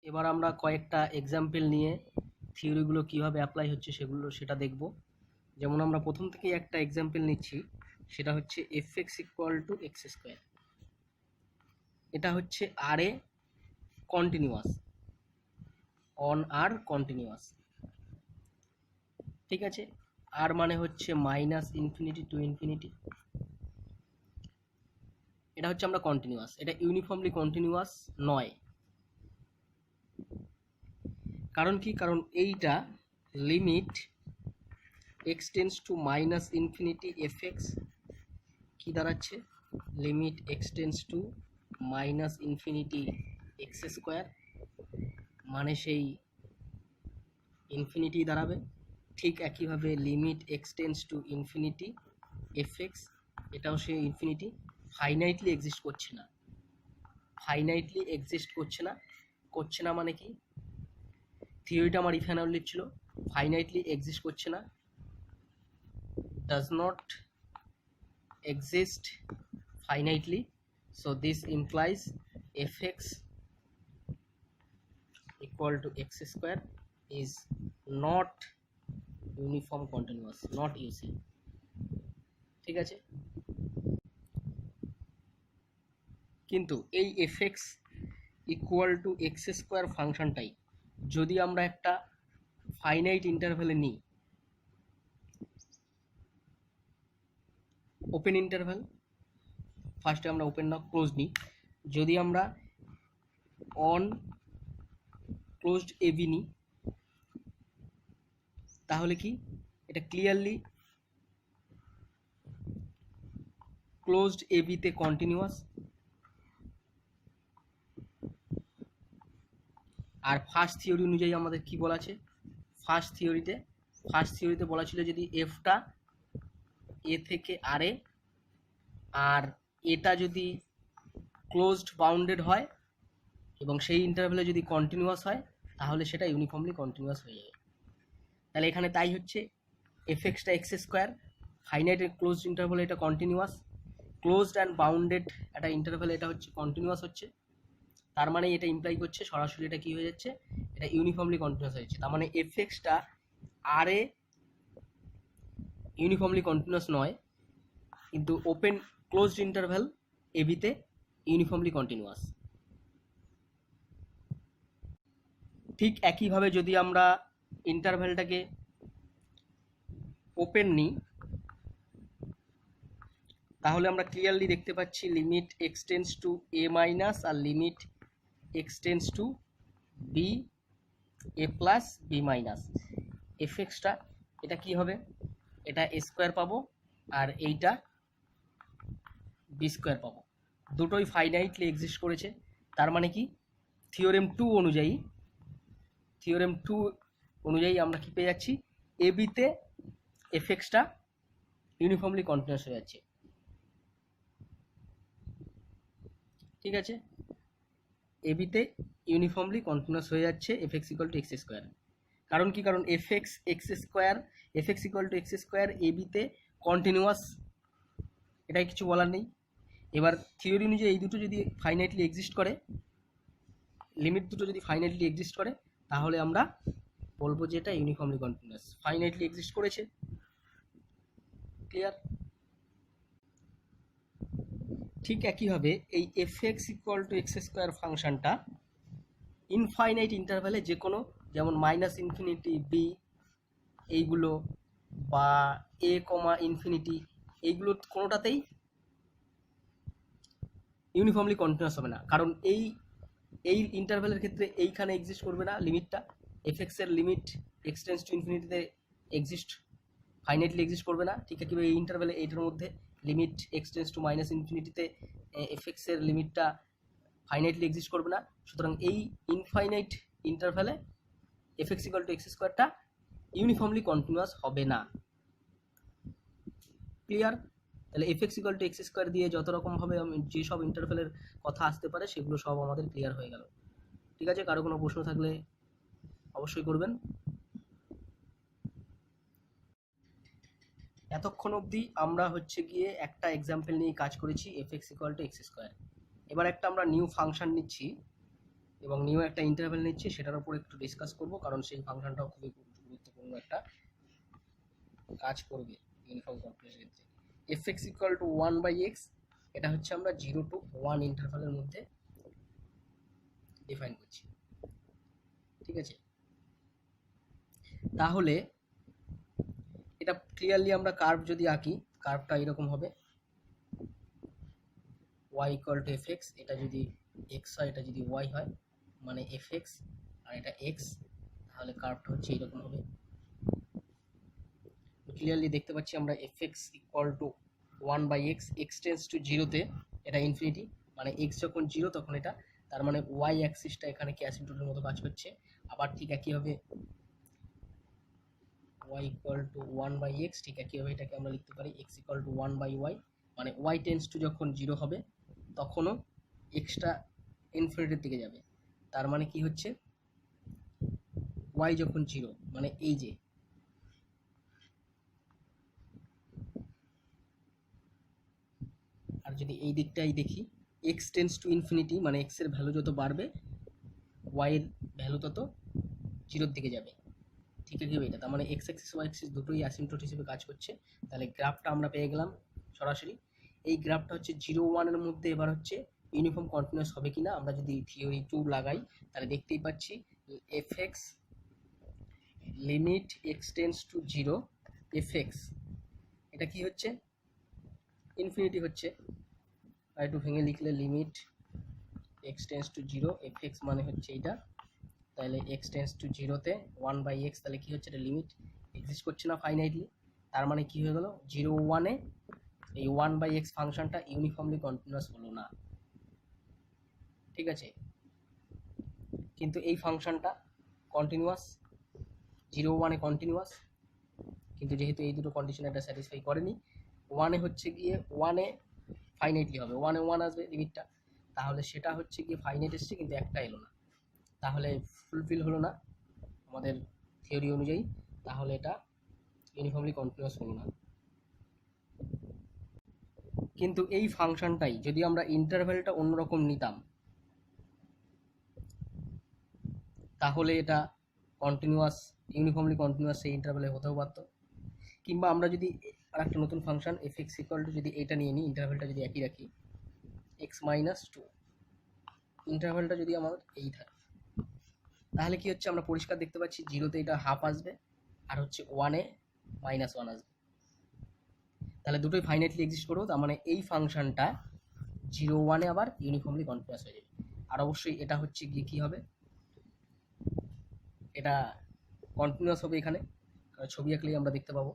এবার আমরা কয়েকটা এক্সাম্পল নিয়ে থিওরিগুলো কিভাবে অ্যাপ্লাই হচ্ছে সেটা দেখব। যেমন আমরা প্রথম থেকেই একটা এক্সাম্পল নিচ্ছি, সেটা হচ্ছে fx equal to x square. এটা হচ্ছে আর এ কন্টিনিউয়াস, অন আর কন্টিনিউয়াস, ঠিক আছে। আর মানে হচ্ছে মাইনাস ইনফিনিটি টু ইনফিনিটি। এটা হচ্ছে আমরা কন্টিনিউয়াস, এটা ইউনিফর্মলি কন্টিনিউয়াস নয়। কারণ কি? কারণ এইটা limit x tends to minus infinity f x কী দাঁড়াচ্ছে? Limit x tends to minus infinity x square, মানে সেই ইনফিনিটি দাঁড়াবে। ঠিক একইভাবে limit x tends to infinity f x, এটাও সেই ইনফিনিটি। ফাইনাইটলি এক্সিস্ট করছে না, ফাইনাইটলি এক্সিস্ট করছে না মানে কি? থিওরিটা আমার ইফাইনাইটলি ছিল, ফাইনাইটলি এক্সিস্ট করছে না, does not exist finitely, so this implies fx equal to x square is not uniform continuous, not UC, ঠিক আছে। কিন্তু এই fx equal to x square ফাংশনটাই যদি আমরা একটা ফাইনাইট ইন্টারভ্যালে নিই, ওপেন ইন্টারভ্যাল, ফার্স্টে আমরা ওপেন না ক্লোজ নিই, যদি আমরা অন ক্লোজড এবি নিই, তাহলে কি এটা ক্লিয়ারলি ক্লোজড এবিতে কন্টিনিউয়াস। আর ফার্স্ট থিওরি অনুযায়ী আমাদের কি বলা আছে? ফার্স্ট থিওরিতে বলা ছিল যদি এফটা এ থেকে আর এ, আর এটা যদি ক্লোজড বাউন্ডেড হয় এবং সেই ইন্টারভ্যালে যদি কন্টিনিউয়াস হয়, তাহলে সেটা ইউনিফর্মলি কন্টিনিউয়াস হয়ে যাবে। তাহলে এখানে তাই হচ্ছে, এফ এক্সটা এক্স স্কোয়ার, ফাইনাইট ক্লোজড ইন্টারভ্যালে এটা কন্টিনিউয়াস, ক্লোজড অ্যান্ড বাউন্ডেড একটা ইন্টারভ্যালে এটা হচ্ছে কন্টিনিউয়াস হচ্ছে। তার মানে এটা ইমপ্লাই করছে সরাসরি এটা কি হয়ে যাচ্ছে, এটা ইউনিফর্মলি কন্টিনিউয়াস হয়েছে। তার মানে এফ এক্সটা আর এ ইউনিফর্মলি কন্টিনিউয়াস নয়, কিন্তু ওপেন ক্লোজড ইন্টারভ্যাল এবিতে ইউনিফর্মলি কন্টিনিউয়াস। ঠিক একইভাবে যদি আমরা ইন্টারভ্যালটাকে ওপেন নিই, তাহলে আমরা ক্লিয়ারলি দেখতে পাচ্ছি limit x tends to a minus আর limit x tends to b a plus b minus. F এক্সটা এটা কি হবে? এটা এ স্কোয়ার পাবো আর এইটা বি স্কোয়ার পাবো, দুটোই ফাইনাইটলি এক্সিস্ট করেছে। তার মানে কি থিওরেম টু অনুযায়ী আমরা কি পেয়ে যাচ্ছি? এ বিতে এফ এক্সটা ইউনিফর্মলি কন্টিনিউয়াস হয়ে যাচ্ছে, ঠিক আছে। এ বিতে ইউনিফর্মলি কন্টিনিউয়াস হয়ে যাচ্ছে f x equal to x square. কারণ কি? কারণ f x equal to x square a বিতে কন্টিনিউয়াস, এটাই কিছু বলার নেই। এবার থিওরি অনুযায়ী এই দুটো যদি ফাইনাইটলি এক্সিস্ট করে, লিমিট দুটো যদি ফাইনাইটলি এক্সিস্ট করে, তাহলে আমরা বলবো যে এটা ইউনিফর্মলি কন্টিনিউয়াস। ফাইনাইটলি এক্সিস্ট করেছে, ক্লিয়ার। ঠিক একইভাবে এই F x equal to x square ফাংশনটা ইনফাইনাইট ইন্টারভ্যালে যে কোনো, যেমন মাইনাস ইনফিনিটি বি এইগুলো বা এ কমা ইনফিনিটি, এইগুলো কোনোটাতেই ইউনিফর্মলি কন্টিনিউয়াস হবে না। কারণ এই ইন্টারভ্যালের ক্ষেত্রে এইখানে এক্সিস্ট করবে না লিমিটটা, এফ এক্স এর লিমিট এক্স টেন্স টু ইনফিনিটিতে ফাইনাইটলি এক্সিস্ট করবে না। ঠিক একইভাবে এই ইন্টারভ্যালে এইটার মধ্যে limit x tends to minus ইনফিনিটিতে এফ এক্স এর লিমিটটা ফাইনাইটলি এক্সিস্ট করবে না। সুতরাং এই ইনফাইনাইট ইন্টারভ্যালে f x equal to x স্কোয়ারটা ইউনিফর্মলি কন্টিনিউয়াস হবে না, ক্লিয়ার। তাহলে f x equal to x square দিয়ে যত রকমভাবে যেসব ইন্টারভ্যালের কথা আসতে পারে সেগুলো সব আমাদের ক্লিয়ার হয়ে গেল, ঠিক আছে। কারো কোনো প্রশ্ন থাকলে অবশ্যই করবেন। এতক্ষণ অবধি আমরা হচ্ছে গিয়ে একটা এক্সাম্পল নিয়ে কাজ করেছি, F x equal to x square. এবার একটা আমরা নিউ ফাংশন নিচ্ছি, এবং নিউ একটা ইন্টারভ্যাল নিচ্ছি, সেটার উপর একটু ডিসকাস করব, কারণ সেই ফাংশনটাও খুবই গুরুত্বপূর্ণ একটা কাজ করবে ইউনিফর্ম কন্টিনিউয়াসের ক্ষেত্রে। F x equal two 1/x, এটা হচ্ছে আমরা 0 to 1 ইন্টারভ্যালের মধ্যে ডিফাইন করছি, ঠিক আছে। তাহলে এটা ক্লিয়ারলি আমরা কার্ভ যদি আঁকি, কার্ভটা এরকম হবে, y equal to F x, এটা যদি এক্স হয়, এটা যদি y হয়, মানে এফ এক্স, আর এটা এক্স, তাহলে কার্ভটা হচ্ছে এরকম হবে। ক্লিয়ারলি দেখতে পাচ্ছি আমরা F x equal two 1/x, x tends two জিরোতে এটা ইনফিনিটি, মানে এক্স যখন জিরো তখন এটা, তার মানে ওয়াই অ্যাক্সিসটা এখানে কি অ্যাসিম্পটোটের মতো কাজ করছে। আবার ঠিক একইভাবে y ইকুয়াল টু 1/x, ঠিক একইভাবে এটাকে আমরা লিখতে পারি x ইকুয়াল টু 1/y, মানে y টেন্স টু যখন জিরো হবে তখনও এক্সটা ইনফিনিটির দিকে যাবে, তার মানে কি হচ্ছে y যখন জিরো, মানে এই যে আর যদি এই দিকটাই দেখি, এক্স টেন্স টু ইনফিনিটি, মানে এক্স এর ভ্যালু যত বাড়বে ওয়াই এর ভ্যালু তত জিরোর দিকে যাবে, ঠিক আছে। এটা তার মানে এক্স অ্যাক্সিস ওয়াই অ্যাক্সিস দুটোই অ্যাসিম্পটোট হিসেবে কাজ করছে। তাহলে গ্রাফটা আমরা পেয়ে গেলাম সরাসরি। এই গ্রাফটা হচ্ছে 0-1 মধ্যে এবার হচ্ছে ইউনিফর্ম কন্টিনিউয়াস হবে কিনা, আমরা যদি থিওরি 2 লাগাই তাহলে দেখতেই পাচ্ছি F x limit x tends two zero, F x এটা কি হচ্ছে ইনফিনিটি হচ্ছে, আর একটু ভেঙে লিখলে limit x tends two zero, F x মানে হচ্ছে এইটা, তাহলে এক্স টেন্স টু জিরোতে 1/x, তাহলে কি হচ্ছে, এটা লিমিট এক্সিস্ট করছে না ফাইনাইটলি, তার মানে কি হয়ে গেল 0-1-এ এই 1/x ফাংশনটা ইউনিফর্মলি কন্টিনিউয়াস হলো না, ঠিক আছে। কিন্তু এই ফাংশনটা কন্টিনিউয়াস, 0-1-এ কন্টিনিউয়াস, কিন্তু যেহেতু এই দুটো কন্ডিশন এটা স্যাটিসফাই করেনি, 1-এ হচ্ছে গিয়ে 1-এ ফাইনাইটলি হবে, 1-এ 1 আসবে লিমিটটা, তাহলে সেটা হচ্ছে গিয়ে ফাইনাইট এসছে কিন্তু একটা এলো না, তাহলে ফুলফিল হলো না আমাদের থিওরি অনুযায়ী, তাহলে এটা ইউনিফর্মলি কন্টিনিউয়াস হলো না। কিন্তু এই ফাংশনটাই যদি আমরা ইন্টারভ্যালটা অন্যরকম নিতাম তাহলে এটা কন্টিনিউয়াস, ইউনিফর্মলি কন্টিনিউয়াস সেই ইন্টারভ্যালে হতেও পারতো। কিংবা আমরা যদি আর একটা নতুন function F x equal two যদি এটা নিয়ে নিই, ইন্টারভ্যালটা যদি একই রাখি x-2, ইন্টারভ্যালটা যদি আমার এই থাকে, তাহলে কি হচ্ছে আমরা পরিষ্কার দেখতে পাচ্ছি 0-তে এটা হাফ আসবে, আর হচ্ছে 1-এ -1 আসবে, তাহলে দুটোই ফাইনাইটলি এক্সিস্ট করবো, তার মানে এই ফাংশনটা 0-1-এ আবার ইউনিফর্মলি কন্টিনিউয়াস হয়ে যাবে। আর অবশ্যই এটা হচ্ছে গিয়ে কী হবে, এটা কন্টিনিউয়াস হবে এখানে, ছবি আঁকলেই আমরা দেখতে পাবো।